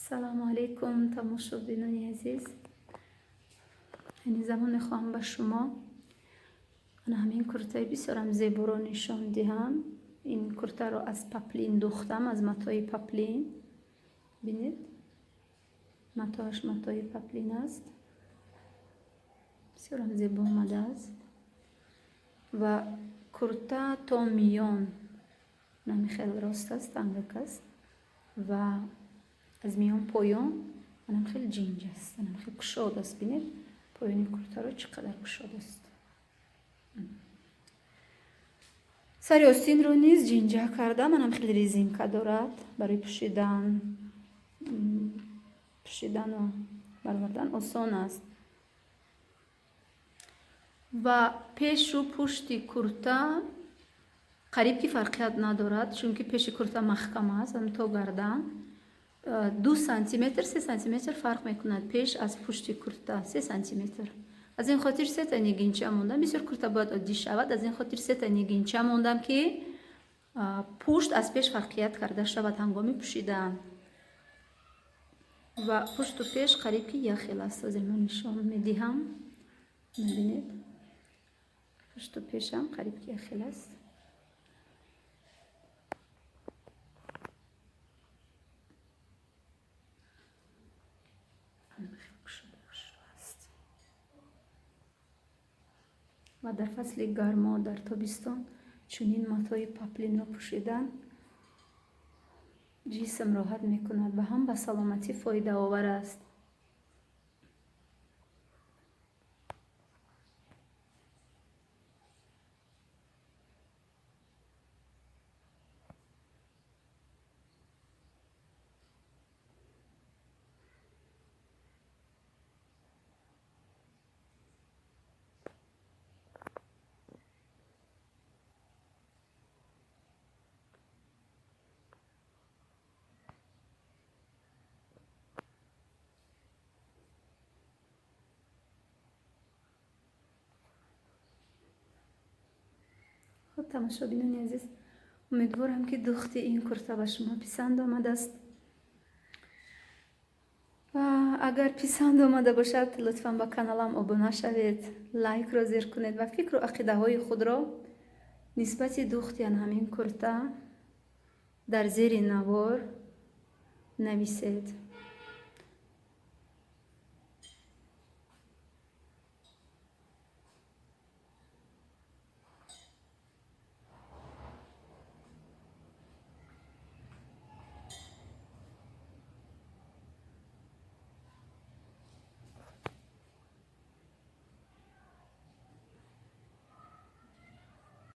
салому алейкум тамошобинони азиз. ин замон мехоҳам ба шумо ана ҳамин куртаи бисёрам зеборо нишон диҳам. ин куртаро аз паплин духтам, аз матои паплин. бинед, матоаш матои паплин аст. бисёрам зебо омадааст ва курта то миён нами хеле рост аст, тангак аст ва аз миён поён анам хеле ҷинҷ аст, анам хеле кушод аст. бинед поёни куртаро чӣ қадар кушод аст. сари остинро низ ҷинҷа кардам, анам хеле резинка дорад барои пӯшидану баровардан осон аст. ва пешу пушти курта қариб ки фарқият надорад, чунки пеши курта маҳкам аст, то гардан 2 сантиметр 3 сантиметр фарқ мекунад пеш аз пушти курта, 3 сантиметр. аз ин хотир 3 та нигинча мондам. бисёр курта бояд оддӣ шавад, аз ин хотир 3 та нигинча мондам ки пушт аз пеш фарқият карда шавад ҳангоми пӯшидан. ва пушту пеш қариб ки як хел аст. ҳозир ман нишон медиҳам. мебинед, пушту пешам қариб ки як хел аст. ва дар фасли гармо, дар тобистон чунин матои паплинро пӯшидан ҷисм роҳат мекунад ва ҳам ба саломатӣ фоидаовар аст. тамошобинони азиз, умедворам ки духти ин курта ба шумо писанд омадааст. ва агар писанд омада бошад лутфан ба каналам обуна шавед, лайкро зер кунед ва фикру ақидаҳои худро нисбати духти ҳамин курта дар зери навор нависед.